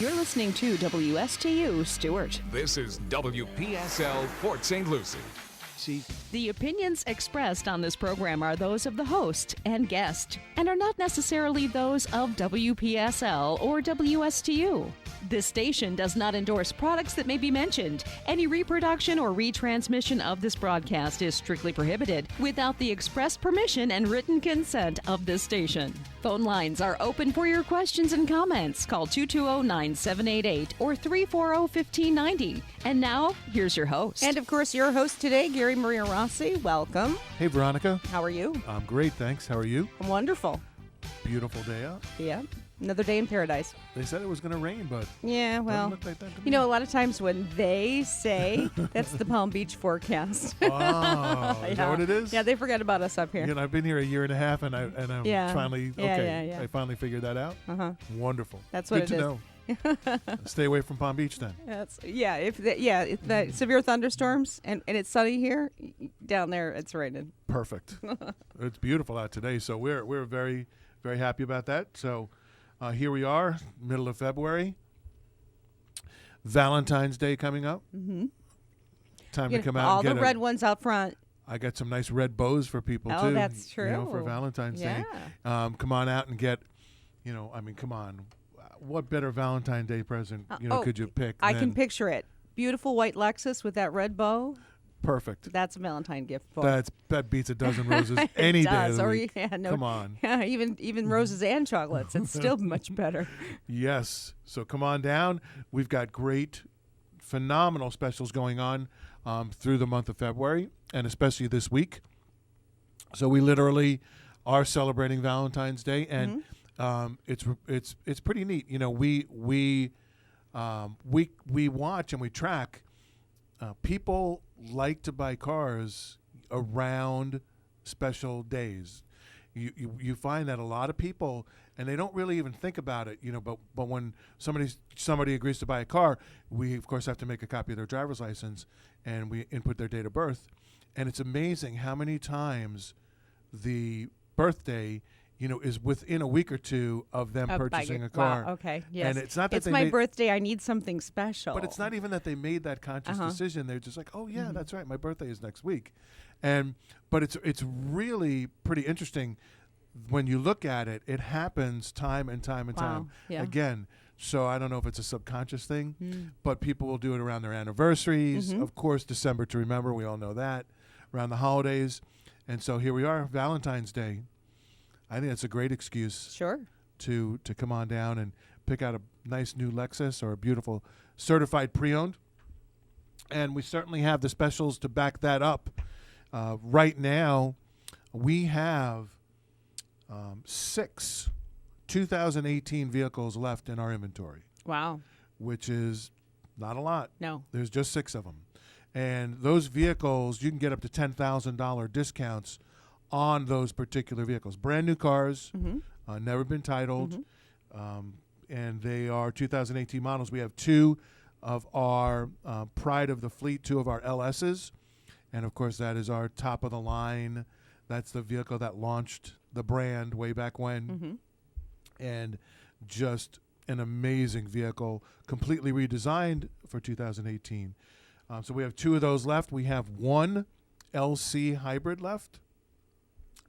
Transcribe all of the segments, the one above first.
You're listening to WSTU Stewart. This is WPSL Port St. Lucie. The opinions expressed on this program are those of the host and guest and are not necessarily those of WPSL or WSTU. This station does not endorse products that may be mentioned. Any reproduction or retransmission of this broadcast is strictly prohibited without the express permission and written consent of this station. Phone lines are open for your questions and comments. Call 220-9788 or 340-1590. And now, here's your host. And of course, your host today, Gary Mariarossi. Welcome. Hey, Veronica. How are you? I'm great, thanks. How are you? I'm wonderful. Beautiful day out. Yeah. Another day in paradise. They said it was going to rain, but yeah, well, doesn't look like that to you me. know, a lot of times when they say that's the Palm Beach forecast. Oh, is that what it is? Yeah, they forget about us up here. You know, I've been here a year and a half, and I'm Yeah. finally Yeah. I finally figured that out. Uh-huh. Wonderful. That's what Good it to know. Stay away from Palm Beach then. If the severe thunderstorms and it's sunny here, down there it's raining. Perfect. It's beautiful out today, so we're very, very happy about that. So here we are, middle of February. Valentine's Day coming up. Mm-hmm. Time to come out all and get the red ones out front. I got some nice red bows for people, Oh, too. that's true. You know, for Valentine's Day. Come on out and get, come on. What better Valentine's Day present, could you pick? I can picture it. Beautiful white Lexus with that red bow. Perfect. That's a Valentine gift for. That beats a dozen roses any day of the week. Come on. Yeah, even roses and chocolates. It's still much better. Yes. So come on down. We've got great, phenomenal specials going on through the month of February, and especially this week. So we literally are celebrating Valentine's Day, and it's pretty neat. You know, we watch and we track. People like to buy cars around special days. You find that a lot of people, and they don't really even think about it, but when somebody agrees to buy a car, we of course have to make a copy of their driver's license and we input their date of birth. And it's amazing how many times the birthday is within a week or two of them purchasing a car. Wow, okay, yes. And it's not that it's my birthday. I need something special. But it's not even that they made that conscious decision. They're just like, oh yeah, that's right. My birthday is next week, but it's really pretty interesting when you look at it. It happens time and time and time again. So I don't know if it's a subconscious thing, but people will do it around their anniversaries. Of course, December to remember. We all know that around the holidays, and so here we are, Valentine's Day. I think that's a great excuse to come on down and pick out a nice new Lexus or a beautiful certified pre-owned. And we certainly have the specials to back that up. Right now, we have 6 2018 vehicles left in our inventory. Wow. Which is not a lot. No. There's just 6 of them. And those vehicles, you can get up to $10,000 discounts on those particular vehicles. Brand new cars, never been titled, and they are 2018 models. We have 2 of our pride of the fleet, 2 of our LSs, and of course that is our top of the line. That's the vehicle that launched the brand way back when, and just an amazing vehicle, completely redesigned for 2018. So we have 2 of those left. We have 1 LC hybrid left.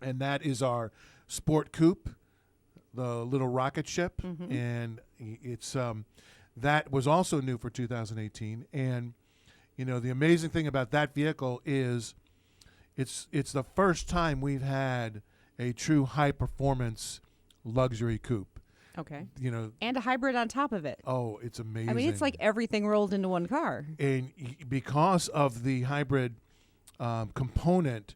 And that is our Sport Coupe, the little rocket ship, and it's that was also new for 2018. And the amazing thing about that vehicle is it's the first time we've had a true high performance luxury coupe. Okay. And a hybrid on top of it. Oh, it's amazing. I mean, it's like everything rolled into one car. And because of the hybrid component,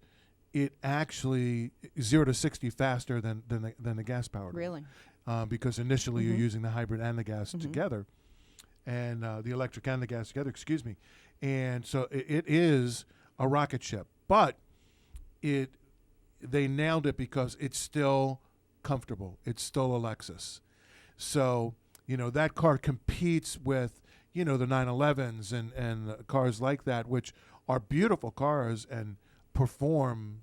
it actually 0 to 60 faster than the gas powered. Really? Because initially you're using the hybrid and the gas together, and the electric and the gas together. Excuse me. And so it is a rocket ship, but they nailed it because it's still comfortable. It's still a Lexus. So that car competes with the 911s and cars like that, which are beautiful cars and perform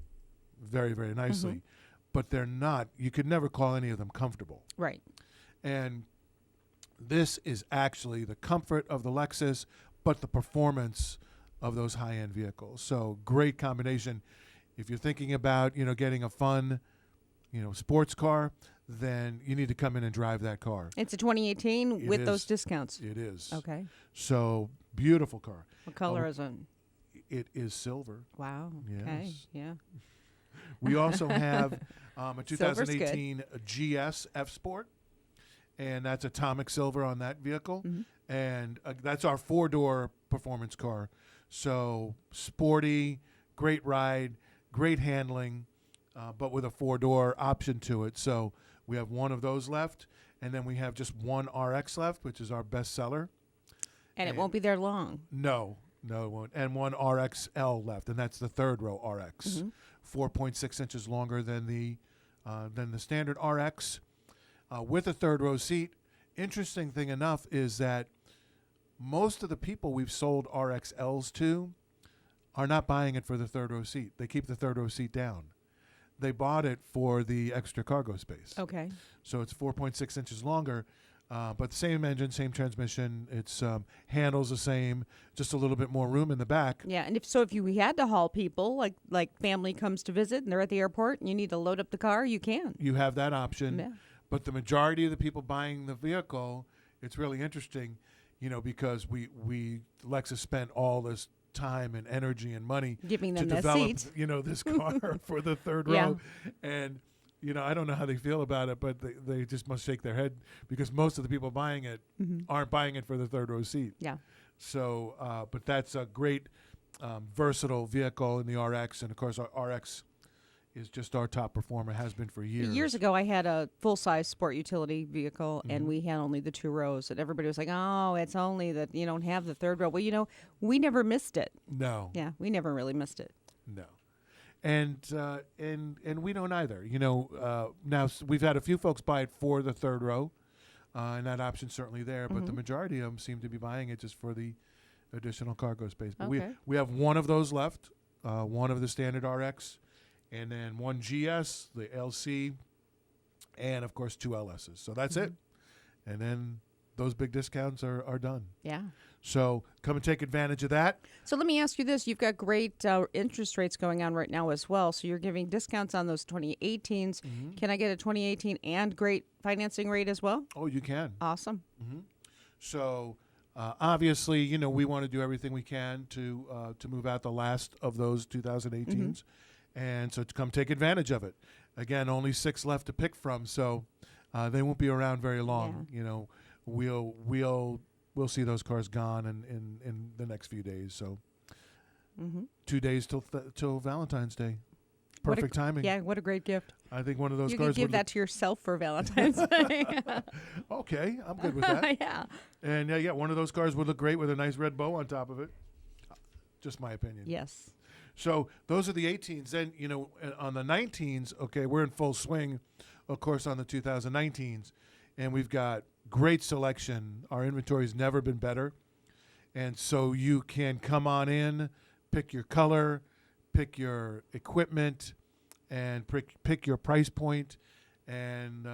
very, very nicely, but they're not. You could never call any of them comfortable. Right. And This is actually the comfort of the Lexus, but the performance of those high-end vehicles. So great combination. If you're thinking about, getting a fun, sports car, then you need to come in and drive that car. It's a 2018 It with is. those discounts. It is. Okay. So beautiful car. What color is it? It is silver. Wow. Okay. Yes. Yeah. We also have a Silver's good. 2018 GS F Sport, and that's atomic silver on that vehicle. Mm-hmm. And that's our 4-door performance car. So sporty, great ride, great handling, but with a 4-door option to it. So we have one of those left, and then we have just one RX left, which is our best seller. And it won't be there long. No, it won't. And one RXL left, and that's the 3rd row RX, 4.6 inches longer than the standard RX, with a 3rd row seat. Interesting thing enough is that most of the people we've sold RXLs to are not buying it for the 3rd row seat. They keep the 3rd row seat down. They bought it for the extra cargo space. Okay. So it's 4.6 inches longer, but the same engine, same transmission. It's handles the same, just a little bit more room in the back. Yeah, and if you had to haul people, like family comes to visit and they're at the airport and you need to load up the car, you can. You have that option. Yeah. But the majority of the people buying the vehicle, it's really interesting, because we Lexus spent all this time and energy and money Giving to them the develop, seat. this car for the 3rd Yeah. row. And, I don't know how they feel about it, but they just must shake their head because most of the people buying it aren't buying it for the 3rd row seat. Yeah. So, but that's a great versatile vehicle in the RX. And, of course, our RX is just our top performer, has been for years. Years ago, I had a full-size sport utility vehicle, and we had only the 2 rows. And everybody was like, oh, it's only that you don't have the 3rd row. Well, we never missed it. No. Yeah, we never really missed it. No. And we don't either. Now we've had a few folks buy it for the 3rd row, and that option's certainly there. But the majority of them seem to be buying it just for the additional cargo space. But Okay. we have one of those left, one of the standard RX, and then one GS, the LC, and of course 2 LSs. So that's it. And then those big discounts are done. Yeah. So come and take advantage of that. So let me ask you this. You've got great interest rates going on right now as well. So you're giving discounts on those 2018s. Can I get a 2018 and great financing rate as well? Oh, you can. Awesome. So obviously, we want to do everything we can to move out the last of those 2018s, and so to come take advantage of it. Again, only 6 left to pick from, so they won't be around very long. We'll see those cars gone in the next few days. So 2 days till Valentine's Day. Perfect timing. Yeah, what a great gift. I think one of those You cars could give would that to yourself for Valentine's Day. okay, I'm good with that. Yeah. And one of those cars would look great with a nice red bow on top of it. Just my opinion. Yes. So those are the 18s. Then, on the 19s, okay, we're in full swing, of course, on the 2019s. And we've got great selection. Our inventory's never been better. And so you can come on in, pick your color, pick your equipment, and pick your price point, and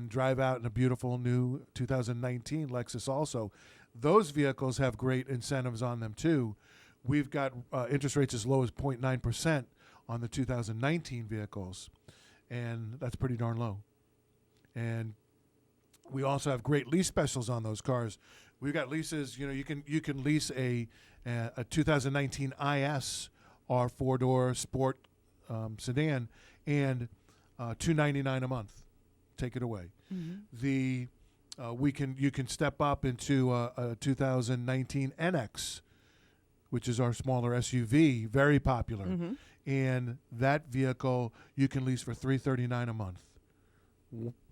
drive out in a beautiful new 2019 Lexus also. Those vehicles have great incentives on them, too. We've got interest rates as low as 0.9% on the 2019 vehicles, and that's pretty darn low. And we also have great lease specials on those cars. We've got leases. You can lease a 2019 IS, our 4-door sport sedan, and $299 a month. Take it away. You can step up into a 2019 NX, which is our smaller SUV, very popular. And that vehicle you can lease for $339 a month.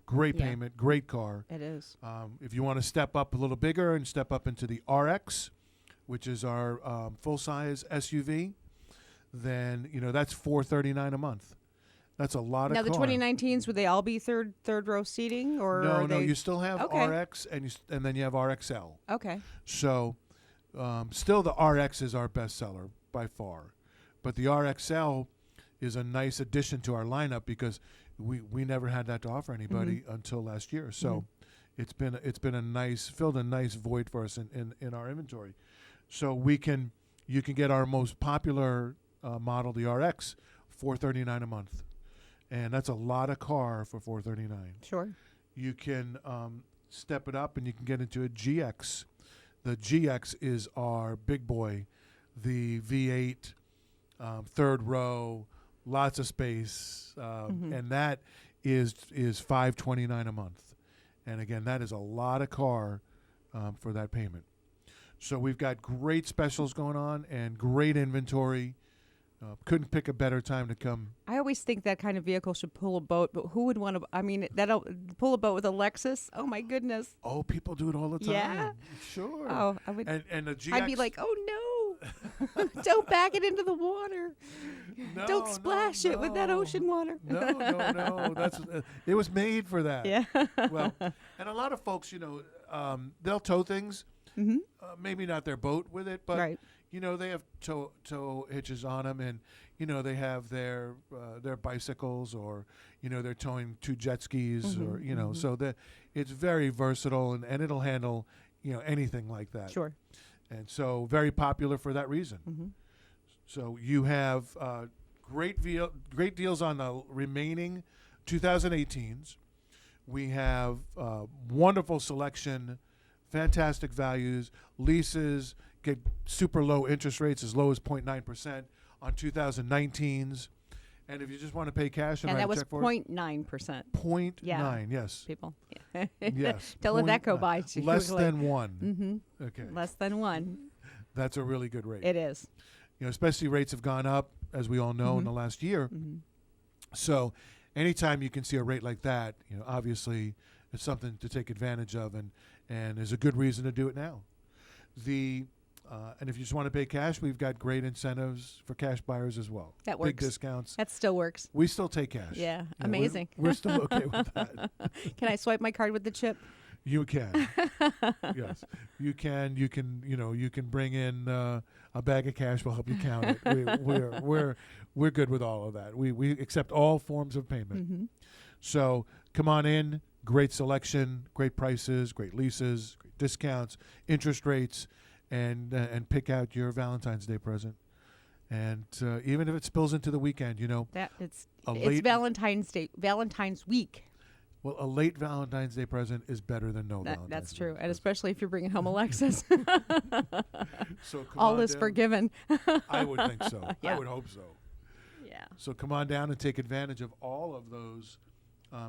Great payment, great car. It is. If you want to step up a little bigger and step up into the RX, which is our full-size SUV, then that's $439 a month. That's a lot Now of the car. 2019s, would they all be third row seating, or No, are they? you still have Okay. RX and then you have RXL. Okay. So still the RX is our best seller by far. But the RXL is a nice addition to our lineup because we never had that to offer anybody until last year. So it's been filled a nice void for us in our inventory. So you can get our most popular model, the RX, $439 a month, and that's a lot of car for $439. Sure. You can step it up and you can get into a GX. The GX is our big boy, the V8, third row, lots of space, and that is $529 a month. And again, that is a lot of car for that payment. So we've got great specials going on and great inventory. Couldn't pick a better time to come. I always think that kind of vehicle should pull a boat, but who would want to? I mean, that'll pull a boat with a Lexus. Oh my goodness! Oh, people do it all the time. Yeah, sure. Oh, I would. And the GX, I'd be like, oh no! Don't back it into the water. no, Don't splash it with that ocean water. No. That's it was made for that. Yeah. Well, and a lot of folks, they'll tow things. Mm-hmm. Maybe not their boat with it, but Right. They have tow hitches on them, and they have their bicycles, or they're towing 2 jet skis, or so that it's very versatile, and it'll handle anything like that. Sure. And so very popular for that reason. Mm-hmm. So you have great deals on the remaining 2018s. We have wonderful selection, fantastic values, leases, get super low interest rates as low as 0.9% on 2019s. And if you just want to pay cash and And write that a was check for it, 0.9%. 0.9, Yeah. yes. People. Yeah. Yes. Don't let that go 0.9. by too Less quickly. than 1. Mm-hmm. Okay. Less than 1. That's a really good rate. It is. Especially rates have gone up, as we all know, in the last year. Mm-hmm. So anytime you can see a rate like that, obviously it's something to take advantage of, and there's a good reason to do it now. And if you just want to pay cash, we've got great incentives for cash buyers as well. That works. Big discounts. That still works. We still take cash. Yeah, We're- amazing. We're still okay with that. Can I swipe my card with the chip? You can. Yes, you can. You can bring in a bag of cash. We'll help you count it. We're good with all of that. We accept all forms of payment. Mm-hmm. So come on in. Great selection, great prices, great leases, great discounts, interest rates, and pick out your Valentine's Day present. And even if it spills into the weekend, That it's late- Valentine's Day, Valentine's week. well, a late Valentine's Day present is better than no Valentine's That's Day true, and present. especially if you're bringing home a Lexus. So come All on is down. forgiven. I would think so. Yeah. I would hope so. Yeah. So come on down and take advantage of all of those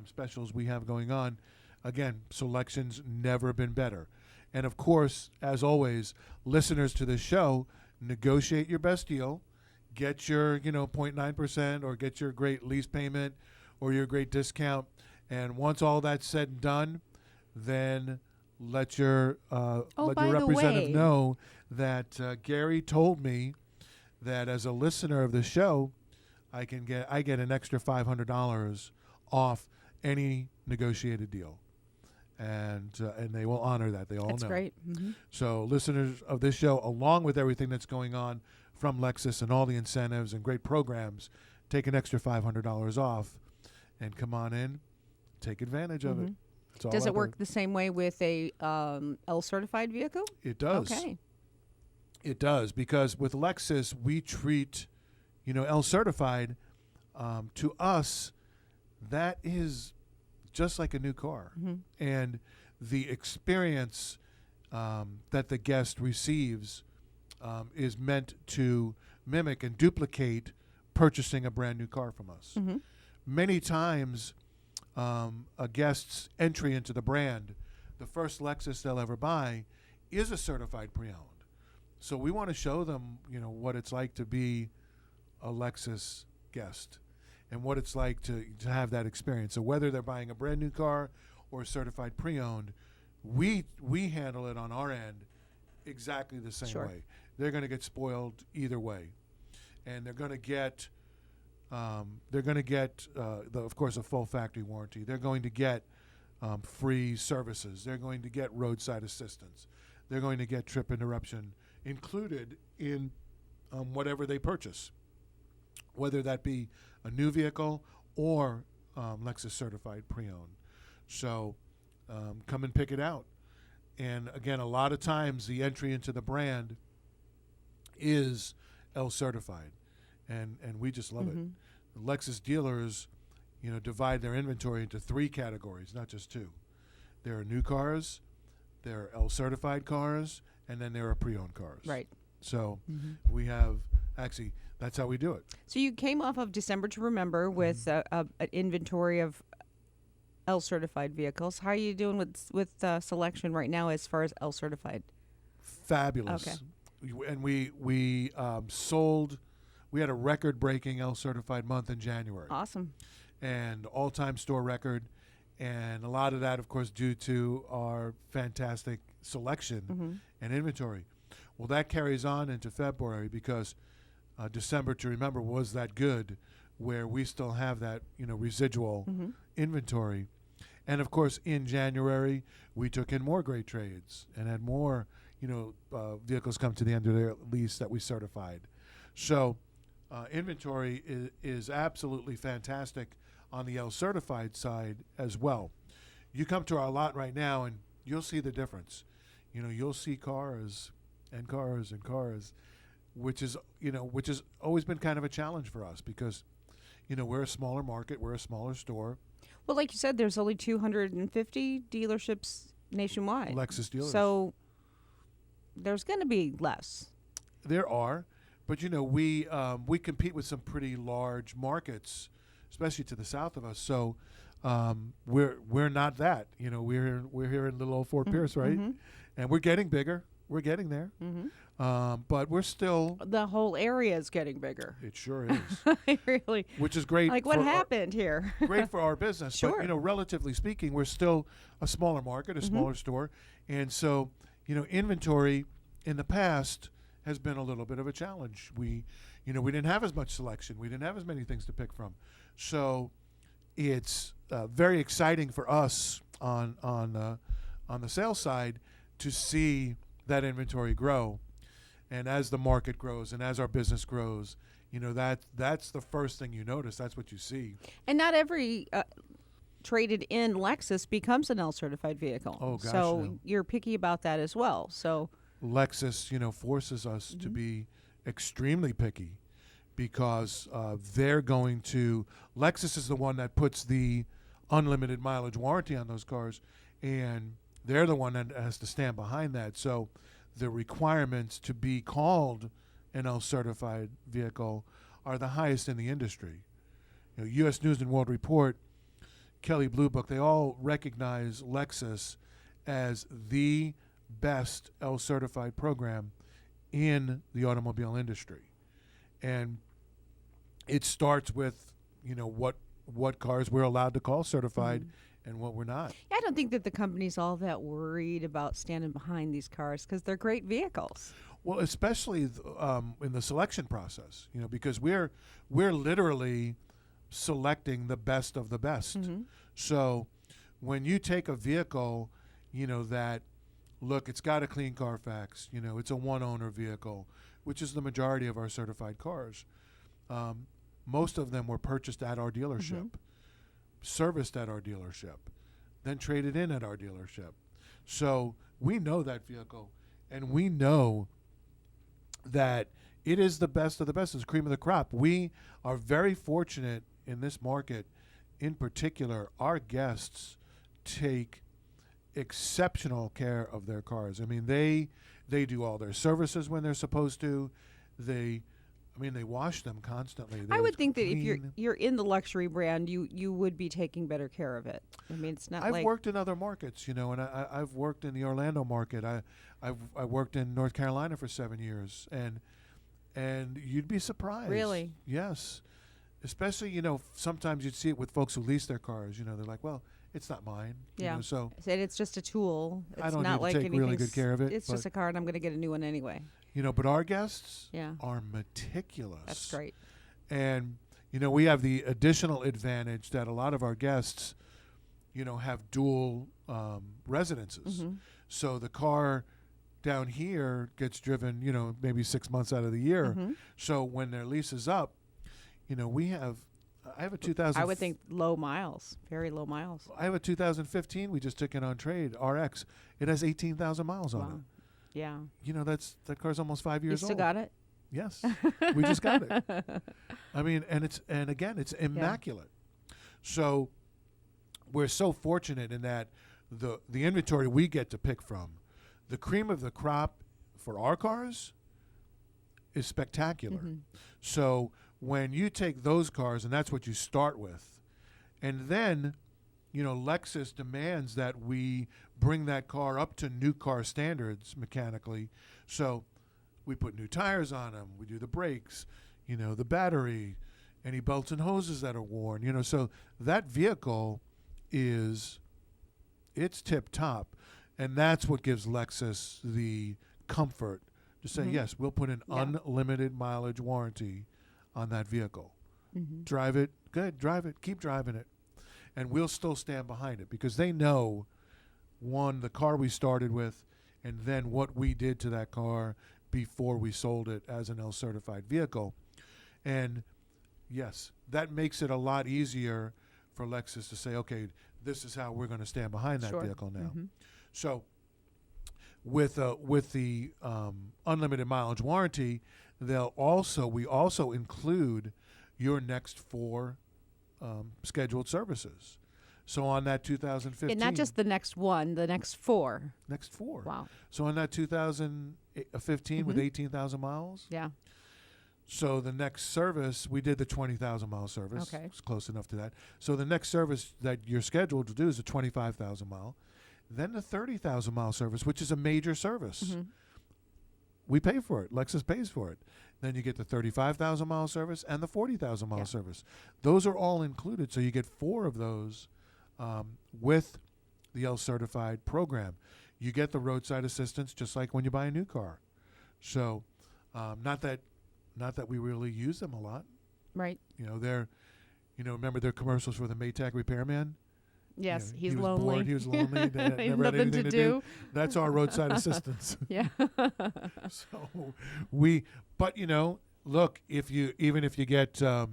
specials we have going on. Again, selection's never been better. And of course, as always, listeners to this show, negotiate your best deal. Get your 0.9% or get your great lease payment or your great discount. And once all that's said and done, then let your by representative the way, know that Gary told me that as a listener of the show, I get an extra $500 off any negotiated deal, and they will honor that. They all That's know. great. Mm-hmm. So listeners of this show, along with everything that's going on from Lexus and all the incentives and great programs, take an extra $500 off, and come on in, take advantage of it. It's all Does it out work there. the same way with a L certified vehicle? It does. Okay. It does, because with Lexus we treat, L certified. To us, that is just like a new car, and the experience that the guest receives is meant to mimic and duplicate purchasing a brand new car from us. Many times, a guest's entry into the brand, the first Lexus they'll ever buy, is a certified pre-owned. So we want to show them, what it's like to be a Lexus guest and what it's like to have that experience. So whether they're buying a brand new car or a certified pre-owned, we handle it on our end exactly the same Sure. way. They're going to get spoiled either way, and they're going to get of course, a full factory warranty. They're going to get free services. They're going to get roadside assistance. They're going to get trip interruption included in whatever they purchase, whether that be a new vehicle or Lexus certified pre-owned. So come and pick it out. And again, a lot of times the entry into the brand is L certified, and we just love it. The Lexus dealers, divide their inventory into 3 categories, not just 2. There are new cars, there are L certified cars, and then there are pre-owned cars. Right. So we have actually that's how we do it. So you came off of December to Remember with an inventory of L certified vehicles. How are you doing with selection right now as far as L certified? Fabulous. Okay. And we sold. We had a record-breaking L certified month in January. Awesome. And all-time store record, and a lot of that, of course, due to our fantastic selection and inventory. Well, that carries on into February because December to Remember was that good, where we still have that residual inventory. And of course, in January, we took in more great trades and had more vehicles come to the end of their lease that we certified. So inventory is absolutely fantastic on the L certified side as well. You come to our lot right now and you'll see the difference. You'll see cars and cars and cars, which is always been kind of a challenge for us because we're a smaller market, we're a smaller store. Well, like you said, there's only 250 dealerships nationwide. Lexus dealers. So there's going to be less. There are, but we compete with some pretty large markets, especially to the south of us. So we're not that. We're here in little old Fort Pierce, right? And we're getting bigger. We're getting there. But we're still. The whole area is getting bigger. It sure is. Really. Which is great. Like, what happened here? Great for our business. Sure. But, relatively speaking, we're still a smaller market, a smaller store. And so, inventory in the past has been a little bit of a challenge. We didn't have as much selection. We didn't have as many things to pick from. So it's very exciting for us on the sales side to see that inventory grow. And as the market grows and as our business grows, that's the first thing you notice. That's what you see. And not every traded in Lexus becomes an L certified vehicle. Oh, gosh, so no. you're picky about that as well. So Lexus, forces us to be extremely picky because they're going to. Lexus is the one that puts the unlimited mileage warranty on those cars, and they're the one that has to stand behind that. So the requirements to be called an L certified vehicle are the highest in the industry. U.S. News and World Report, Kelley Blue Book, they all recognize Lexus as the best L certified program in the automobile industry. And it starts with, what cars we're allowed to call certified and what we're not. I don't think that the company's all that worried about standing behind these cars because they're great vehicles. Well, especially in the selection process, because we're literally selecting the best of the best. So when you take a vehicle, that, look, it's got a clean Carfax, it's a one-owner vehicle, which is the majority of our certified cars. Most of them were purchased at our dealership, serviced at our dealership, then traded in at our dealership. So we know that vehicle, and we know that it is the best of the best. It's the cream of the crop. We are very fortunate in this market. In particular, our guests take exceptional care of their cars. I mean, they do all their services when they're supposed to. They wash them constantly. I would think that if clean. you're in the luxury brand, you would be taking better care of it. I mean, it's not I've worked in other markets, and I've worked in the Orlando market. I worked in North Carolina for 7 years, and you'd be surprised. Really? Yes. Especially, sometimes you'd see it with folks who lease their cars. They're like, well, it's not mine. Yeah. So I said it's just a tool. It's I don't not need to like take really good care of it, It's just a car, and I'm going to get a new one anyway. but our guests Yeah. are meticulous. That's great. And, we have the additional advantage that a lot of our guests, have dual residences. So the car down here gets driven, maybe 6 months out of the year. So when their lease is up, we have I have a 2000. I would think low miles, very low miles. I have a 2015. We just took it on trade, RX. It has 18,000 miles on it. Yeah. You know, that car's almost 5 years You old. still got it? Yes, we just got it. I mean, and again, it's immaculate. So we're so fortunate in that the inventory we get to pick from, the cream of the crop for our cars is spectacular. Mm-hmm. So when you take those cars, and that's what you start with, and then, you know, Lexus demands that we bring that car up to new car standards mechanically. So we put new tires on them. We do the brakes, you know, the battery, any belts and hoses that are worn, you know. So that vehicle it's tip top. And that's what gives Lexus the comfort to say, yes, we'll put an unlimited mileage warranty on that vehicle. Mm-hmm. Drive it, good, drive it, keep driving it. And we'll still stand behind it because they know, one, the car we started with, and then what we did to that car before we sold it as an L-certified vehicle. And yes, that makes it a lot easier for Lexus to say, okay, this is how we're going to stand behind that vehicle now. Mm-hmm. So with the unlimited mileage warranty, we also include your next 4 scheduled services. So on that 2015, And not just the next one, the next 4. next 4. Wow. So on that 2015 with 18,000 miles. Yeah. So the next service, we did the 20,000 mile service. Okay. It's close enough to that. So the next service that you're scheduled to do is a 25,000 mile. Then the 30,000 mile service, which is a major service. Mm-hmm. We pay for it. Lexus pays for it. Then you get the 35,000 mile service and the 40,000 mile service. Those are all included. So you get 4 of those with the L-certified program. You get the roadside assistance just like when you buy a new car. So not that we really use them a lot. Right. You know, remember their commercials for the Maytag repairman? Yes, He he's was lonely. bored, he was lonely. Never had Nothing anything to to do. That's our roadside assistance. Yeah. So but you know, look, if you get a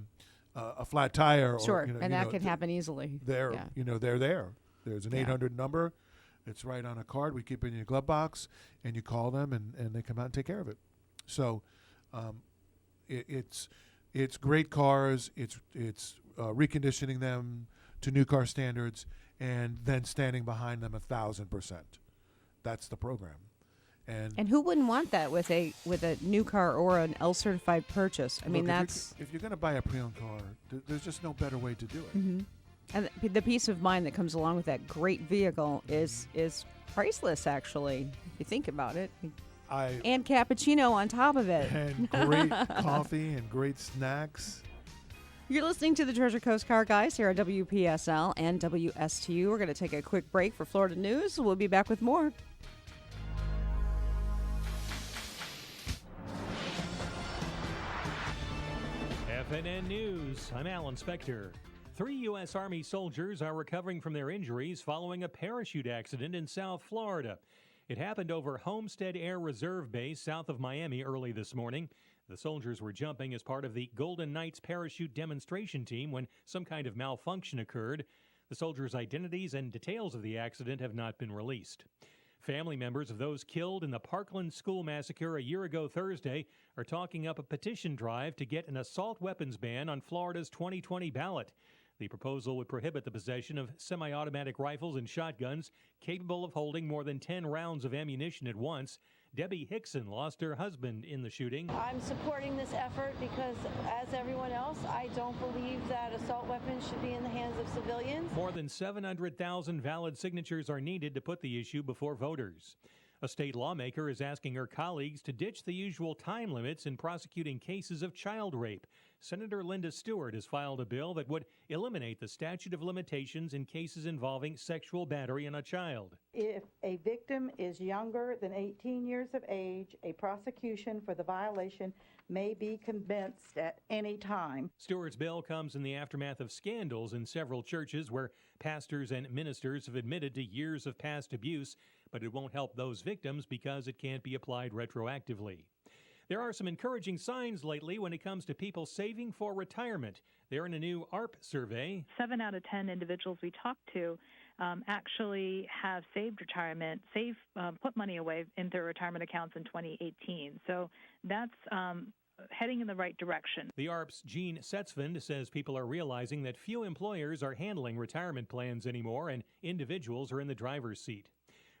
flat tire, Sure, or, you know, and that can happen easily. They're Yeah. they're there. There's an 800 number. It's right on a card. We keep it in your glove box, and you call them, and they come out and take care of it. So, it's great cars. It's reconditioning them to new car standards, and then standing behind them 1,000%. That's the program. And who wouldn't want that with a new car or an L-certified purchase? I mean, look, that's if you're going to buy a pre-owned car, there's just no better way to do it. Mm-hmm. And the peace of mind that comes along with that great vehicle is priceless, actually, if you think about it. And cappuccino on top of it. And great coffee and great snacks. You're listening to the Treasure Coast Car Guys here at WPSL and WSTU. We're going to take a quick break for Florida news. We'll be back with more. FNN News, I'm Alan Spector. 3 U.S. Army soldiers are recovering from their injuries following a parachute accident in South Florida. It happened over Homestead Air Reserve Base south of Miami early this morning. The soldiers were jumping as part of the Golden Knights parachute demonstration team when some kind of malfunction occurred. The soldiers' identities and details of the accident have not been released. Family members of those killed in the Parkland school massacre a year ago Thursday are talking up a petition drive to get an assault weapons ban on Florida's 2020 ballot. The proposal would prohibit the possession of semi-automatic rifles and shotguns capable of holding more than 10 rounds of ammunition at once. Debbie Hickson lost her husband in the shooting. I'm supporting this effort because, as everyone else, I don't believe that assault weapons should be in the hands of civilians. More than 700,000 valid signatures are needed to put the issue before voters. A state lawmaker is asking her colleagues to ditch the usual time limits in prosecuting cases of child rape. Senator Linda Stewart has filed a bill that would eliminate the statute of limitations in cases involving sexual battery on a child. If a victim is younger than 18 years of age, a prosecution for the violation may be commenced at any time. Stewart's bill comes in the aftermath of scandals in several churches where pastors and ministers have admitted to years of past abuse, but it won't help those victims because it can't be applied retroactively. There are some encouraging signs lately when it comes to people saving for retirement. They're in a new ARP survey. 7 out of 10 individuals we talked to actually have saved retirement, put money away in their retirement accounts in 2018. So that's heading in the right direction. The ARP's Gene Setzvend says people are realizing that few employers are handling retirement plans anymore, and individuals are in the driver's seat.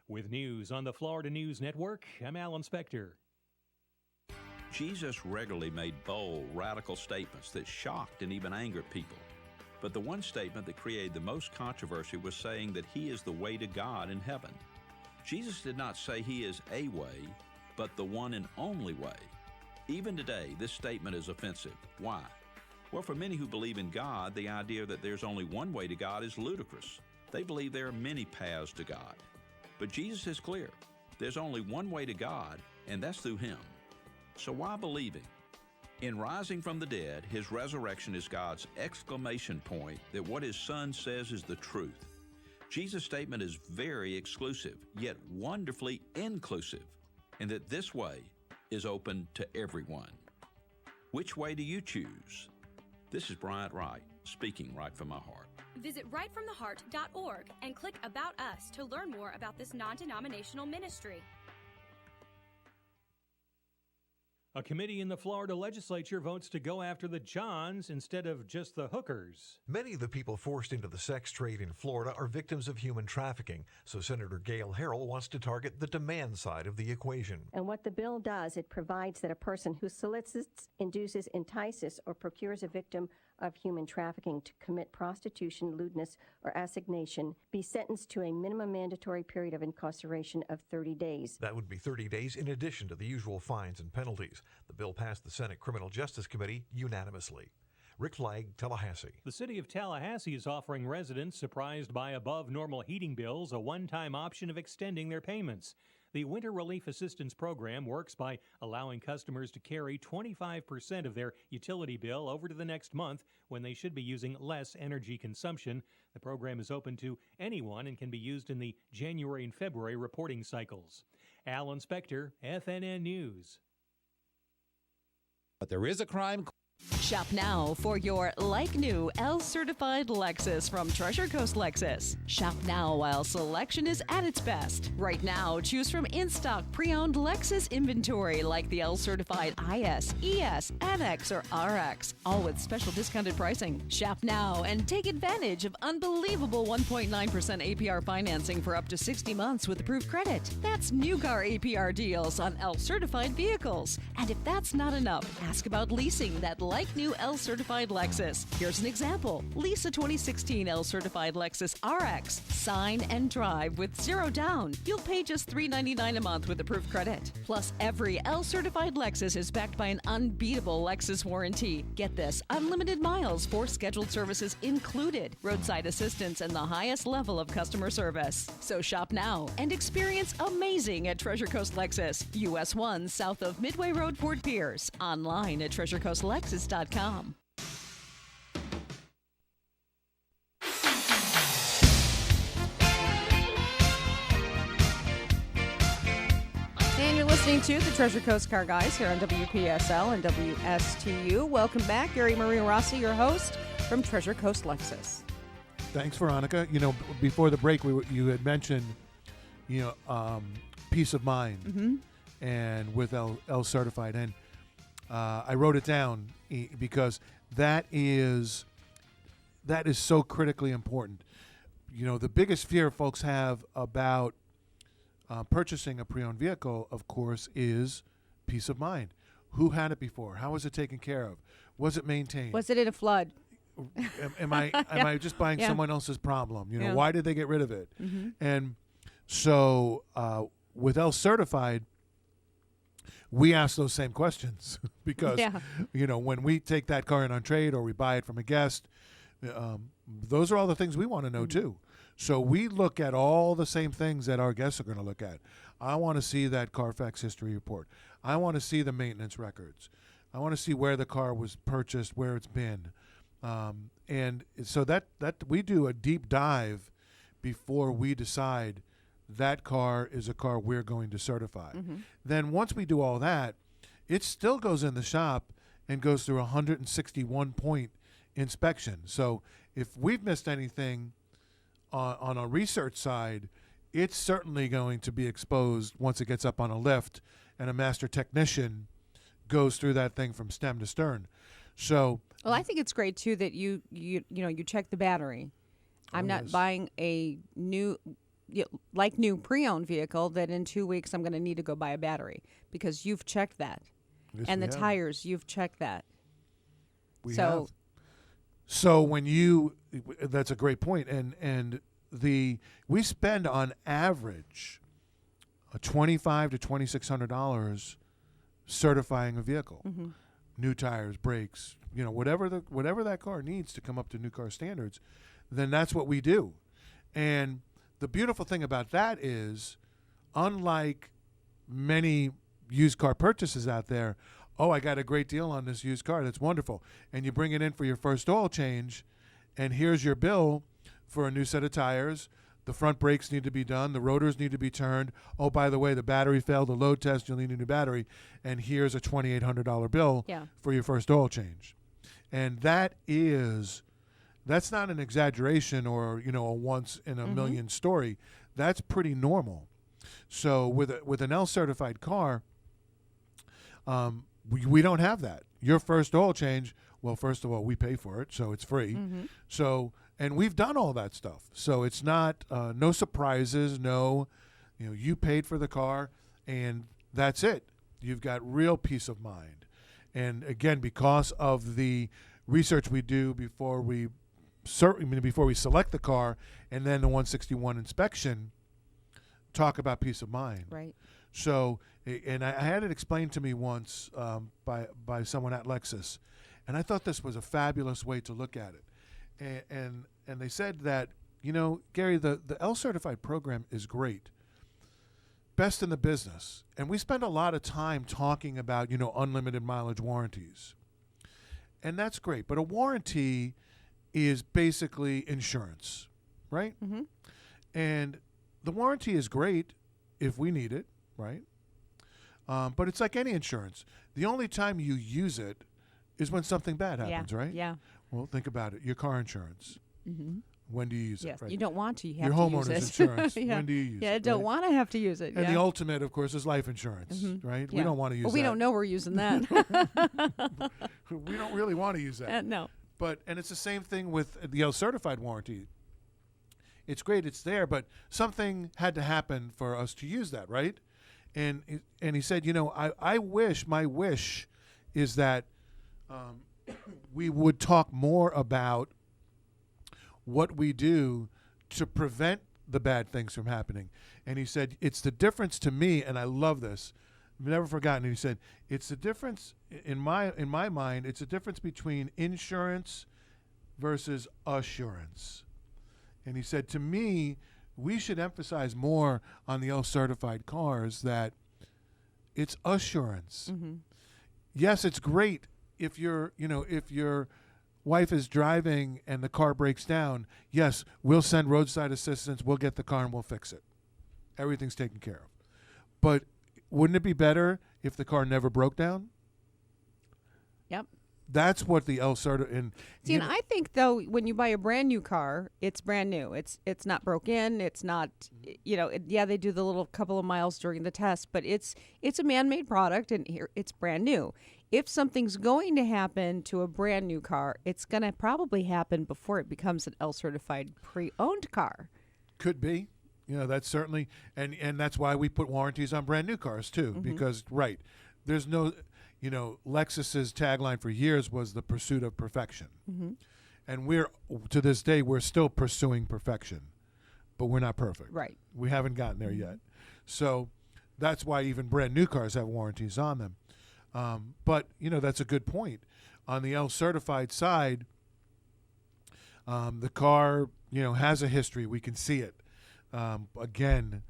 With news on the Florida News Network, I'm Alan Spector. Jesus regularly made bold, radical statements that shocked and even angered people. But the one statement that created the most controversy was saying that he is the way to God in heaven. Jesus did not say he is a way, but the one and only way. Even today, this statement is offensive. Why? Well, for many who believe in God, the idea that there's only one way to God is ludicrous. They believe there are many paths to God. But Jesus is clear. There's only one way to God, and that's through him. So why believe him? In rising from the dead, his resurrection is God's exclamation point that what his Son says is the truth. Jesus' statement is very exclusive, yet wonderfully inclusive, and that this way is open to everyone. Which way do you choose? This is Bryant Wright, speaking right from my heart. Visit rightfromtheheart.org and click About Us to learn more about this non-denominational ministry. A committee in the Florida legislature votes to go after the Johns instead of just the hookers. Many of the people forced into the sex trade in Florida are victims of human trafficking, so Senator Gail Harrell wants to target the demand side of the equation. And what the bill does, it provides that a person who solicits, induces, entices, or procures a victim of human trafficking to commit prostitution, lewdness, or assignation be sentenced to a minimum mandatory period of incarceration of 30 days. That would be 30 days in addition to the usual fines and penalties. The bill passed the Senate Criminal Justice Committee unanimously. Rick Flagg, Tallahassee. The city of Tallahassee is offering residents surprised by above normal heating bills a one-time option of extending their payments. The Winter Relief Assistance Program works by allowing customers to carry 25% of their utility bill over to the next month when they should be using less energy consumption. The program is open to anyone and can be used in the January and February reporting cycles. Alan Spector, FNN News. But there is a crime. Shop now for your like-new L-certified Lexus from Treasure Coast Lexus. Shop now while selection is at its best. Right now, choose from in-stock pre-owned Lexus inventory like the L-certified IS, ES, NX, or RX, all with special discounted pricing. Shop now and take advantage of unbelievable 1.9% APR financing for up to 60 months with approved credit. That's new car APR deals on L-certified vehicles. And if that's not enough, ask about leasing that like-new L-certified Lexus. Here's an example. Lease a 2016 L-certified Lexus RX. Sign and drive with zero down. You'll pay just $399 a month with approved credit. Plus, every L-certified Lexus is backed by an unbeatable Lexus warranty. Get this, unlimited miles, 4 scheduled services included, roadside assistance, and the highest level of customer service. So shop now and experience amazing at Treasure Coast Lexus, US 1 south of Midway Road, Fort Pierce. Online at treasurecoastlexus.com. And you're listening to the Treasure Coast Car Guys here on WPSL and WSTU. Welcome back. Gary Mariarossi, your host from Treasure Coast Lexus. Thanks, Veronica. You know, before the break, you had mentioned, peace of mind, and with L certified, and I wrote it down because that is so critically important. You know, the biggest fear folks have about purchasing a pre-owned vehicle, of course, is peace of mind. Who had it before? How was it taken care of? Was it maintained? Was it in a flood? Am I just buying someone else's problem? You know, why did they get rid of it? And so with L certified, we ask those same questions because, when we take that car in on trade or we buy it from a guest, those are all the things we want to know too. So we look at all the same things that our guests are going to look at. I want to see that Carfax history report. I want to see the maintenance records. I want to see where the car was purchased, where it's been. And so that we do a deep dive before we decide that car is a car we're going to certify. Then once we do all that, it still goes in the shop and goes through a 161-point inspection. So if we've missed anything on a research side, it's certainly going to be exposed once it gets up on a lift and a master technician goes through that thing from stem to stern. So, well, I think it's great too that you check the battery. I'm not buying a new pre-owned vehicle that in 2 weeks I'm going to need to go buy a battery, because you've checked that. Yes, and the have. tires, you've checked that. We have. So when that's a great point. And we spend on average $2,500 to $2,600 certifying a vehicle. Mm-hmm. New tires, brakes, whatever that car needs to come up to new car standards, then that's what we do. And the beautiful thing about that is, unlike many used car purchases out there, oh, I got a great deal on this used car, that's wonderful, and you bring it in for your first oil change, and here's your bill for a new set of tires. The front brakes need to be done. The rotors need to be turned. Oh, by the way, the battery failed the load test. You'll need a new battery. And here's a $2,800 bill for your first oil change. And that's not an exaggeration or, a once in a million story. That's pretty normal. So with an L-certified car, we don't have that. Your first oil change, well, first of all, we pay for it, so it's free. Mm-hmm. So, and we've done all that stuff. So it's not, no surprises, you paid for the car, and that's it. You've got real peace of mind. And again, because of the research we do before we select the car, and then the 161 inspection, talk about peace of mind. Right. So, and I had it explained to me once by someone at Lexus, and I thought this was a fabulous way to look at it. And they said that, Gary, the L-certified program is great, best in the business, and we spend a lot of time talking about, unlimited mileage warranties, and that's great. But a warranty is basically insurance, right? Mm-hmm. And the warranty is great if we need it, right? But it's like any insurance. The only time you use it is when something bad happens, right? Yeah. Well, think about it. Your car insurance. Mm-hmm. When do you use Yes, it? Right? you don't want to. You Your have to homeowner's use it. insurance. When do you use it? Yeah, I don't right? want to have to use it. And the ultimate, of course, is life insurance, right? Yeah. We don't want to use that. Well, we don't know we're using that. We don't really want to use that. No. And it's the same thing with the L-certified warranty. It's great, it's there, but something had to happen for us to use that, right? And he said, my wish is that we would talk more about what we do to prevent the bad things from happening. And he said, it's the difference to me, and I love this, I've never forgotten it. He said, it's the difference, in my mind, it's a difference between insurance versus assurance. And he said, to me, we should emphasize more on the L-certified cars that it's assurance. Mm-hmm. Yes, it's great if your wife is driving and the car breaks down. Yes, we'll send roadside assistance. We'll get the car and we'll fix it. Everything's taken care of. But wouldn't it be better if the car never broke down? Yep. That's what the L-certified. And I think though, when you buy a brand new car, it's brand new. It's not broken. It's not, they do the little couple of miles during the test, but it's a man-made product, and here it's brand new. If something's going to happen to a brand new car, it's going to probably happen before it becomes an L-certified pre-owned car. Could be. That's certainly, and that's why we put warranties on brand new cars too, because there's no, Lexus's tagline for years was the pursuit of perfection. Mm-hmm. And to this day, we're still pursuing perfection, but we're not perfect. Right. We haven't gotten there yet. So that's why even brand new cars have warranties on them. But, that's a good point. On the L-certified side, the car, has a history. We can see it. Again,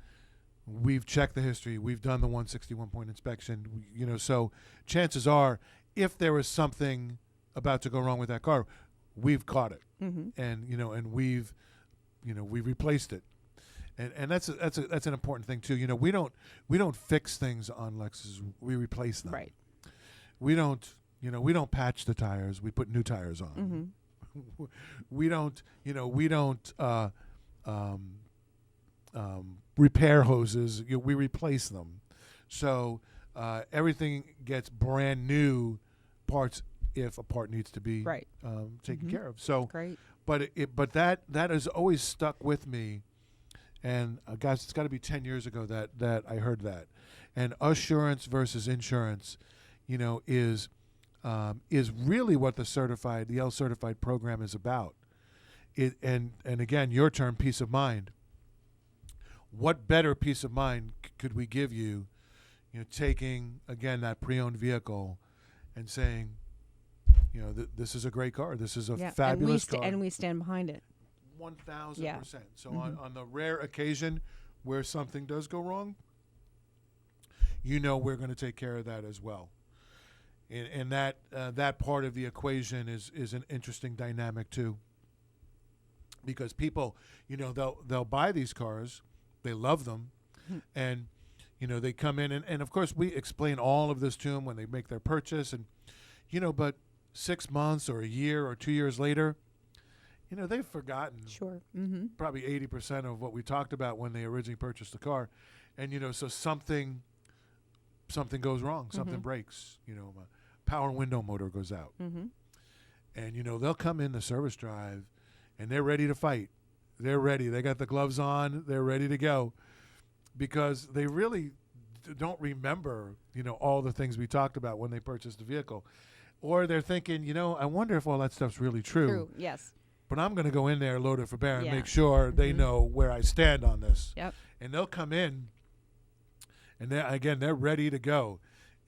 we've checked the history. We've done the 161-point inspection. So chances are, if there was something about to go wrong with that car, we've caught it, and and we've replaced it, and that's an important thing too. We don't fix things on Lexus. We replace them. Right. we don't patch the tires. We put new tires on. We don't repair hoses. We replace them. So everything gets brand new parts if a part needs to be taken care of. So, great. But that has always stuck with me. And guys, it's got to be 10 years ago that I heard that. And assurance versus insurance, is really what the L certified program is about. And again, your term, peace of mind. What better peace of mind could we give you, taking again that pre-owned vehicle and saying, this is a great car. This is a fabulous car, and we stand behind it. 1,000%. So on the rare occasion where something does go wrong, we're going to take care of that as well. And that part of the equation is an interesting dynamic too. Because people, they'll buy these cars, they love them, and they come in and of course we explain all of this to them when they make their purchase, and but 6 months or a year or 2 years later, they've forgotten probably 80% of what we talked about when they originally purchased the car, and so something goes wrong, something breaks, a power window motor goes out, and they'll come in the service drive and they're ready to fight. They're ready. They got the gloves on. They're ready to go, because they really don't remember all the things we talked about when they purchased the vehicle, or they're thinking, I wonder if all that stuff's really true. Yes. But I'm going to go in there, load it for bear, and make sure they know where I stand on this. Yep. And they'll come in, and they're ready to go,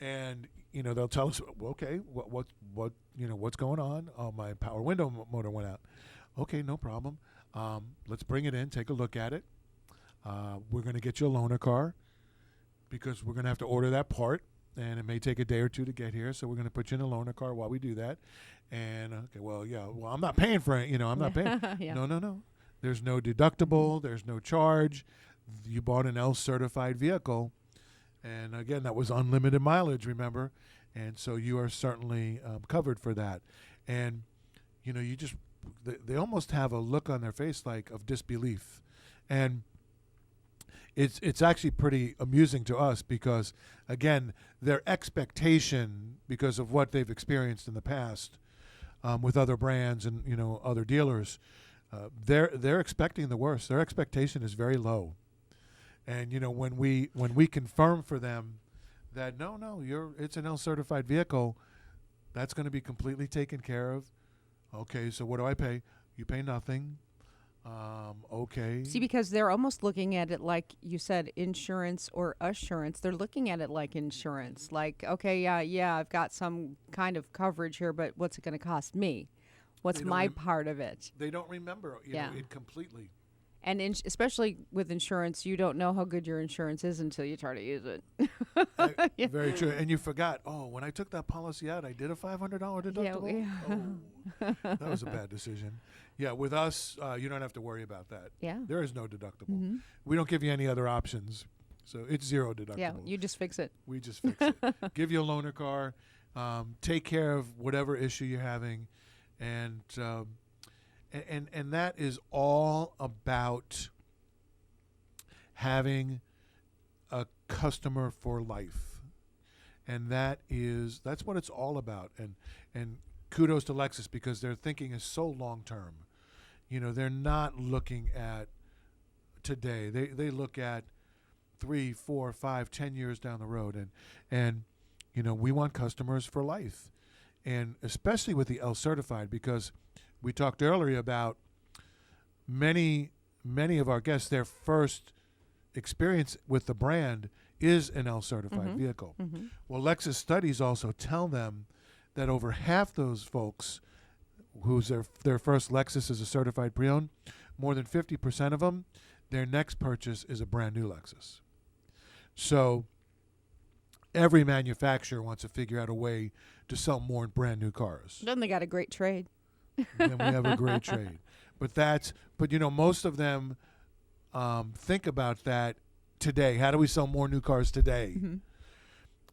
and they'll tell us, okay, what's going on? Oh, my power window motor went out. Okay, no problem. Let's bring it in, take a look at it. We're going to get you a loaner car, because we're going to have to order that part, and it may take a day or two to get here, so we're going to put you in a loaner car while we do that. And, I'm not paying for it. I'm not paying. No. There's no deductible. There's no charge. You bought an L certified vehicle. And, again, that was unlimited mileage, remember? And so you are certainly covered for that. And, they almost have a look on their face of disbelief. And it's actually pretty amusing to us, because, again, their expectation, because of what they've experienced in the past with other brands and other dealers, they're expecting the worst. Their expectation is very low. And when we confirm for them that no, it's an L certified vehicle, that's going to be completely taken care of. Okay, so what do I pay? You pay nothing. Okay. See, because they're almost looking at it like you said, insurance or assurance. They're looking at it like insurance. Like, okay, yeah, I've got some kind of coverage here, but what's it going to cost me? What's my part of it? They don't remember it completely. And especially with insurance, you don't know how good your insurance is until you try to use it. Very true. And you forgot, when I took that policy out, I did a $500 deductible. That was a bad decision. Yeah, with us, you don't have to worry about that. Yeah. There is no deductible. We don't give you any other options. So it's zero deductible. Yeah, you just fix it. We just fix it. Give you a loaner car. Take care of whatever issue you're having. And that is all about having a customer for life. And that's what it's all about. And kudos to Lexus, because their thinking is so long term. They're not looking at today. They look at 3, 4, 5, 10 years down the road. And we want customers for life. And especially with the L certified, because we talked earlier about many of our guests, their first experience with the brand is an L certified vehicle. Well, Lexus studies also tell them that over half those folks whose their first Lexus is a certified pre-owned, more than 50% of them, their next purchase is a brand new Lexus. So every manufacturer wants to figure out a way to sell more brand new cars. Then they got a great trade. Then we have a great trade. But most of them think about that today. How do we sell more new cars today?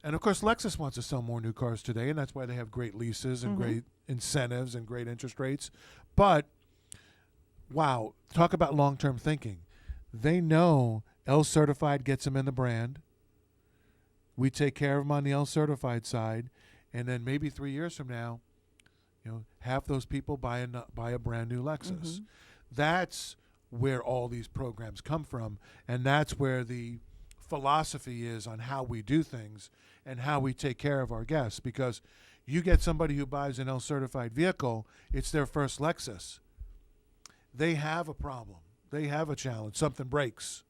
And of course, Lexus wants to sell more new cars today, and that's why they have great leases and great incentives and great interest rates. But, wow, talk about long-term thinking. They know L Certified gets them in the brand. We take care of them on the L Certified side, and then maybe 3 years from now, half those people buy a brand new Lexus. That's where all these programs come from, and that's where the philosophy is on how we do things and how we take care of our guests. Because you get somebody who buys an L Certified vehicle, it's their first Lexus. They have a problem. They have a challenge. Something breaks.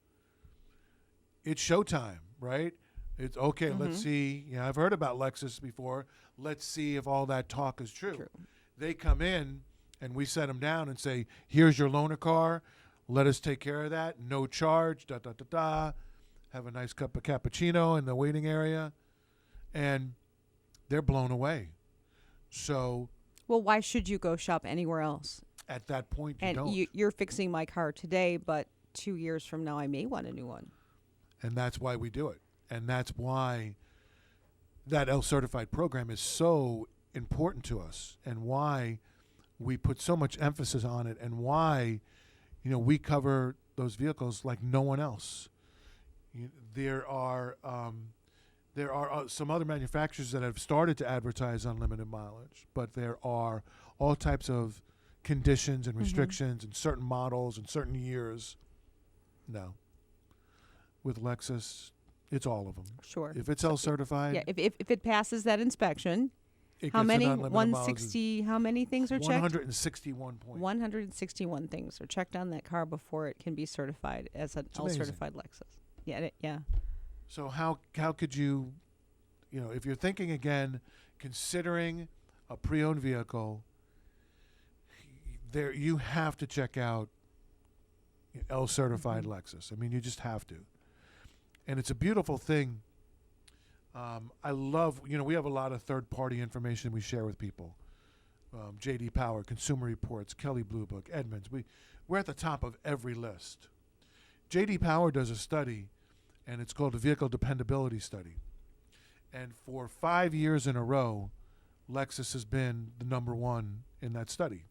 It's showtime, right? It's okay. Let's see. I've heard about Lexus before. Let's see if all that talk is true. They come in and we set them down and say, here's your loaner car. Let us take care of that. No charge. Have a nice cup of cappuccino in the waiting area. And they're blown away. So. Well, why should you go shop anywhere else? At that point, you and don't. You're fixing my car today, but 2 years from now, I may want a new one. And that's why we do it. And that's why that L Certified program is so important to us, and why we put so much emphasis on it, and why, we cover those vehicles like no one else. There are some other manufacturers that have started to advertise unlimited mileage, but there are all types of conditions and restrictions and certain models and certain years. No. With Lexus, it's all of them. Sure. If it's L Certified. Yeah, if it passes that inspection. How many? 160. How many things are checked? 161 points. 161 things are checked on that car before it can be certified as an L Certified Lexus. Yeah. So how could you, if you're thinking again, considering a pre-owned vehicle, there you have to check out L Certified Lexus. I mean, you just have to. And it's a beautiful thing. I love, we have a lot of third-party information we share with people. J.D. Power, Consumer Reports, Kelley Blue Book, Edmunds. We're at the top of every list. J.D. Power does a study, and it's called a Vehicle Dependability Study. And for 5 years in a row, Lexus has been the number one in that study.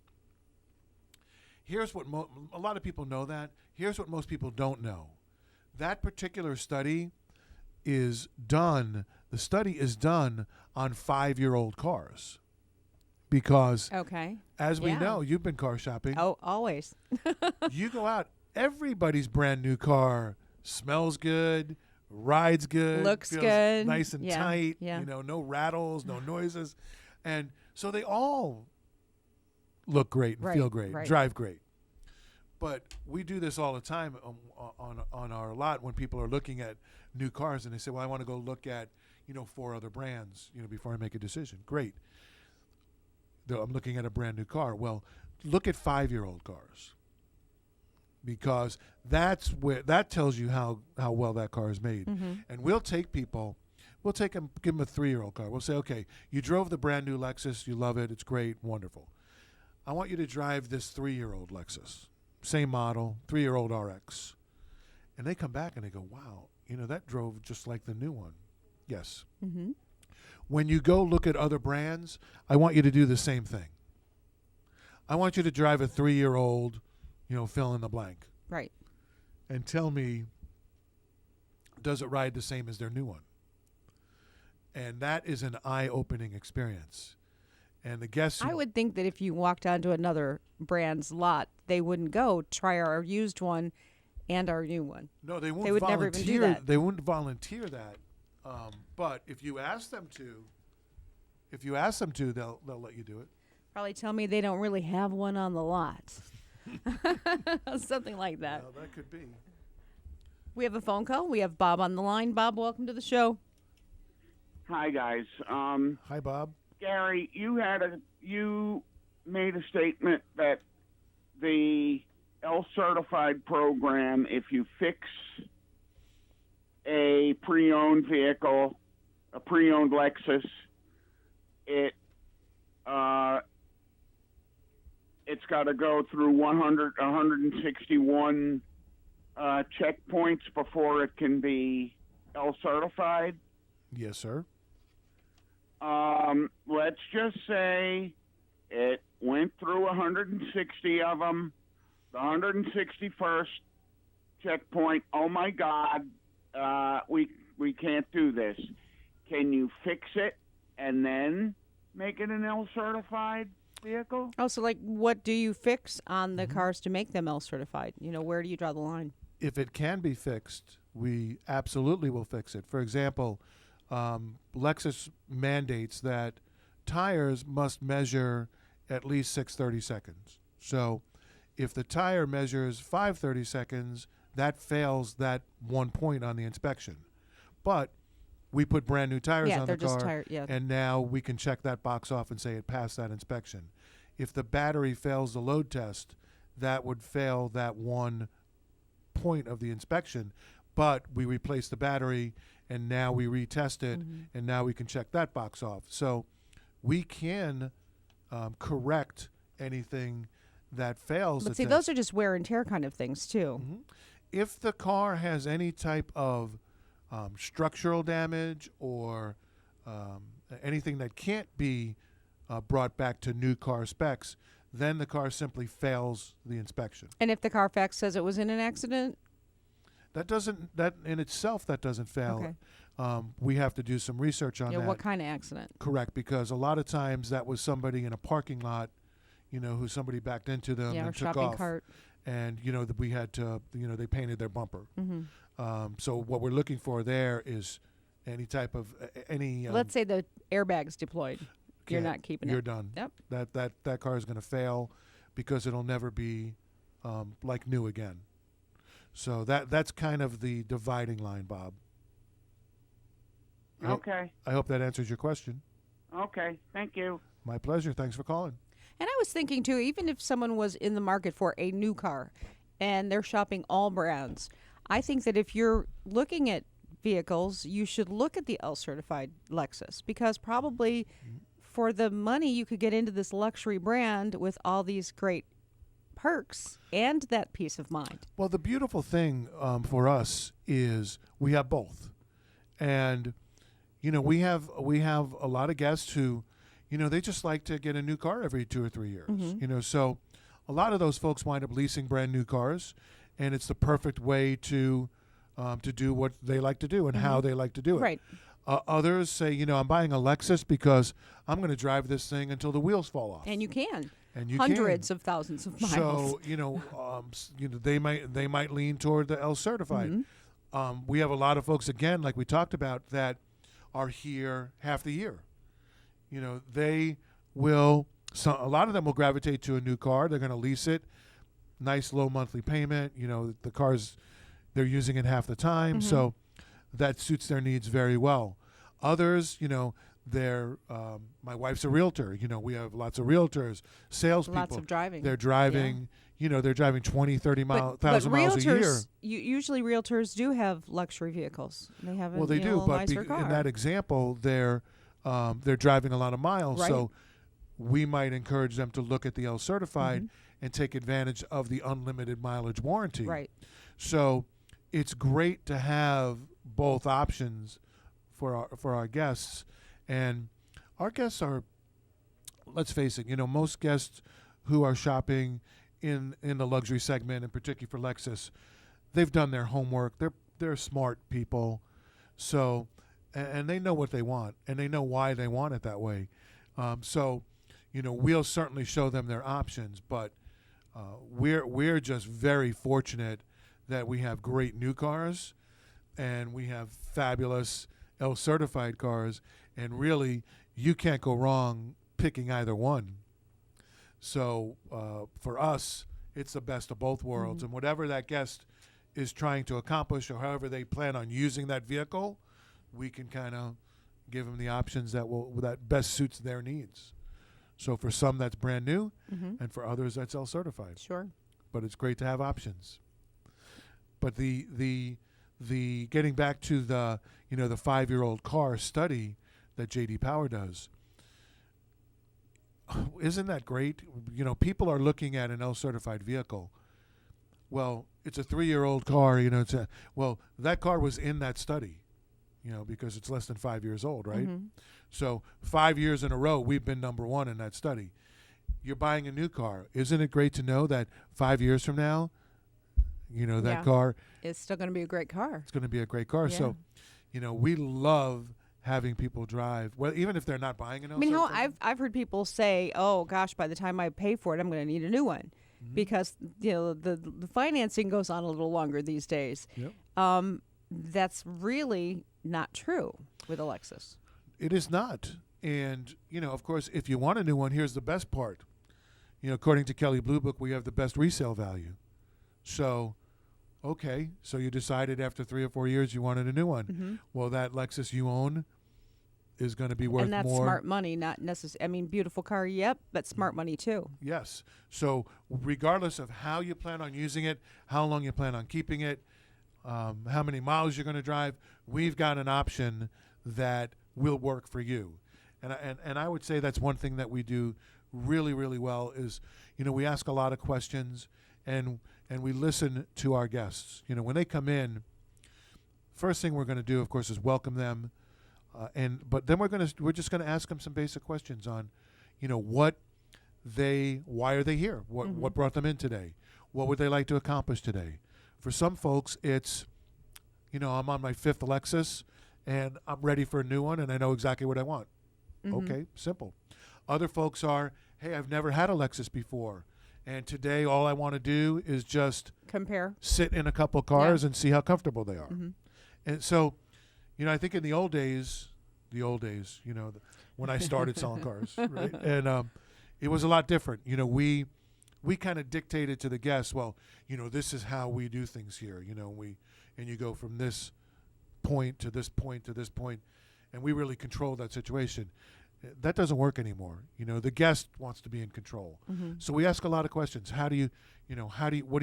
Here's what a lot of people know that. Here's what most people don't know. That particular study is done, the study is done on 5-year-old cars. Because, as we know, you've been car shopping. Oh, always. You go out, everybody's brand new car smells good, rides good, looks feels good, nice and tight, yeah. No rattles, no noises. And so they all look great and feel great, drive great. But we do this all the time on our lot when people are looking at new cars and they say, well, I want to go look at, 4 other brands, before I make a decision. Great. I'm looking at a brand new car. Well, look at 5-year-old cars, because that tells you how well that car is made. And we'll take people, give them a 3-year-old car. We'll say, okay, you drove the brand new Lexus, you love it, it's great, wonderful. I want you to drive this 3-year-old Lexus. Same model, 3-year-old RX. And they come back and they go, wow, that drove just like the new one. Yes. When you go look at other brands, I want you to do the same thing. I want you to drive a 3-year-old, fill in the blank. Right. And tell me, does it ride the same as their new one? And that is an eye-opening experience. And the guests... I would think that if you walked onto another brand's lot, they wouldn't go try our used one and our new one. No, they won't. They would never even do that. They wouldn't volunteer that. But if you ask them to, they'll let you do it. Probably tell me they don't really have one on the lot. Something like that. Well, that could be. We have a phone call. We have Bob on the line. Bob, welcome to the show. Hi, guys. Hi, Bob. Gary, you made a statement that the L Certified program, if you fix a pre-owned vehicle, a pre-owned Lexus, it's got to go through 161 checkpoints before it can be L Certified. Yes, sir. Let's just say it went through 160 of them. The 161st checkpoint, oh my God, we can't do this. Can you fix it and then make it an L certified vehicle? Oh, so like, what do you fix on the cars to make them L certified? Where do you draw the line? If it can be fixed, we absolutely will fix it. For example, Lexus mandates that tires must measure at least 630 seconds. So if the tire measures 530 seconds, that fails that 1 point on the inspection. But we put brand new tires on the car, and now we can check that box off and say it passed that inspection. If the battery fails the load test, that would fail that 1 point of the inspection. But we replace the battery, and now we retest it, and now we can check that box off. So we can correct anything that fails. But see, those are just wear and tear kind of things, too. If the car has any type of structural damage or anything that can't be brought back to new car specs, then the car simply fails the inspection. And if the Carfax says it was in an accident? That in itself, that doesn't fail. Okay. We have to do some research on that. What kind of accident? Correct, because a lot of times that was somebody in a parking lot, who somebody backed into them and took shopping off. Cart. And, that we had to, they painted their bumper. So what we're looking for there is any type of, let's say the airbag's deployed. You're not keeping it. You're done. Yep. That car is going to fail because it'll never be like new again. So that's kind of the dividing line, Bob. Okay. I hope that answers your question. Okay. Thank you. My pleasure. Thanks for calling. And I was thinking, too, even if someone was in the market for a new car and they're shopping all brands, I think that if you're looking at vehicles, you should look at the L-certified Lexus because probably for the money you could get into this luxury brand with all these great perks and that peace of mind. Well, the beautiful thing for us is we have both. And, we have a lot of guests who, they just like to get a new car every 2 or 3 years. So a lot of those folks wind up leasing brand new cars, and it's the perfect way to do what they like to do and how they like to do it. Right. Others say, I'm buying a Lexus because I'm going to drive this thing until the wheels fall off. And you can. And you hundreds of thousands of miles. So they might lean toward the L certified. We have a lot of folks, again, like we talked about, that are here half the year. They will. A lot of them will gravitate to a new car. They're going to lease it, nice low monthly payment. The cars, they're using it half the time, so that suits their needs very well. Others, they're my wife's a realtor. We have lots of realtors, salespeople. Lots of driving. They're driving. They're driving 20, 30,000 miles a year. Usually realtors do have luxury vehicles. They have a, they do, a but nicer car. In that example, they're driving a lot of miles. Right. So we might encourage them to look at the L certified and take advantage of the unlimited mileage warranty. Right. So it's great to have both options for our guests, and our guests are, let's face it, most guests who are shopping in the luxury segment, and particularly for Lexus, they've done their homework. They're smart people, so and they know what they want, and they know why they want it that way. So we'll certainly show them their options, but we're just very fortunate that we have great new cars, and we have fabulous L certified cars, and really you can't go wrong picking either one. So for us, it's the best of both worlds, and whatever that guest is trying to accomplish, or however they plan on using that vehicle, we can kind of give them the options that best suits their needs. So for some, that's brand new, and for others, that's L certified. Sure. But it's great to have options. But the getting back to the 5-year-old car study that J.D. Power does, isn't that great? People are looking at an L certified vehicle. Well, it's a 3-year-old car. That car was in that study. because it's less than 5 years old, right? Mm-hmm. So 5 years in a row, we've been number one in that study. You're buying a new car. Isn't it great to know that 5 years from now, that car it's still going to be a great car. It's going to be a great car. Yeah. So, we love having people drive. Well, even if they're not buying an. I mean, I've heard people say, "Oh gosh, by the time I pay for it, I'm going to need a new one," because the financing goes on a little longer these days. Yep. That's really not true with a Lexus. It is not. And, of course, if you want a new one, here's the best part. According to Kelley Blue Book, we have the best resale value. So, okay, so you decided after 3 or 4 years you wanted a new one. Mm-hmm. Well, that Lexus you own is going to be worth more. And that's smart money, not necessarily. I mean, beautiful car, yep, but smart money too. Yes. So regardless of how you plan on using it, how long you plan on keeping it, how many miles you're going to drive, we've got an option that will work for you. And I would say that's one thing that we do really, really well is, we ask a lot of questions and we listen to our guests. When they come in, first thing we're going to do, of course, is welcome them. But then we're just going to ask them some basic questions on, why are they here? What brought them in today? What would they like to accomplish today? For some folks, it's, I'm on my 5th Lexus and I'm ready for a new one and I know exactly what I want. Mm-hmm. Okay, simple. Other folks are, hey, I've never had a Lexus before. And today all I want to do is just compare, sit in a couple cars and see how comfortable they are. Mm-hmm. And so, I think in the old days, when I started selling cars, right? And it was a lot different. We kind of dictated to the guests, well, this is how we do things here. And you go from this point to this point to this point, and we really control that situation. That doesn't work anymore. The guest wants to be in control. Mm-hmm. So we ask a lot of questions. What do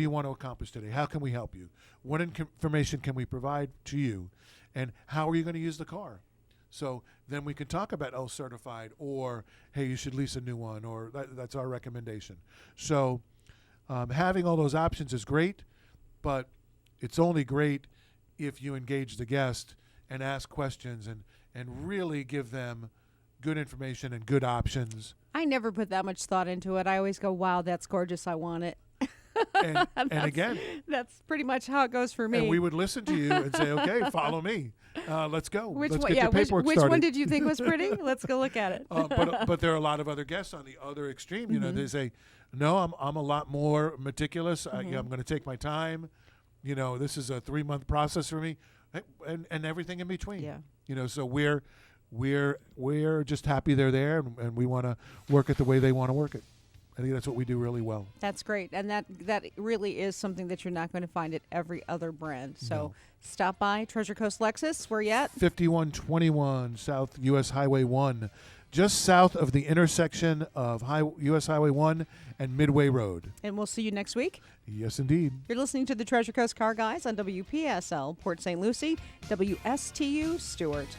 you want to accomplish today? How can we help you? What information can we provide to you? And how are you going to use the car? So then we can talk about L certified or, hey, you should lease a new one, or that's our recommendation. So having all those options is great, but it's only great if you engage the guest and ask questions and really give them good information and good options. I never put that much thought into it. I always go, wow, that's gorgeous. I want it. And again, that's pretty much how it goes for me. And we would listen to you and say, okay, follow me. Let's go. Let's get your the paperwork which started. one did you think was pretty? Let's go look at it. But there are a lot of other guests on the other extreme. They say, no, I'm a lot more meticulous. I'm going to take my time. This is a 3-month process for me, and everything in between. Yeah. So we're just happy they're there, and we want to work it the way they want to work it. I think that's what we do really well. That's great. And that really is something that you're not going to find at every other brand. So stop by Treasure Coast Lexus. Where you at? 5121 South U.S. Highway 1, just south of the intersection of U.S. Highway 1 and Midway Road. And we'll see you next week. Yes, indeed. You're listening to the Treasure Coast Car Guys on WPSL, Port St. Lucie, WSTU, Stewart.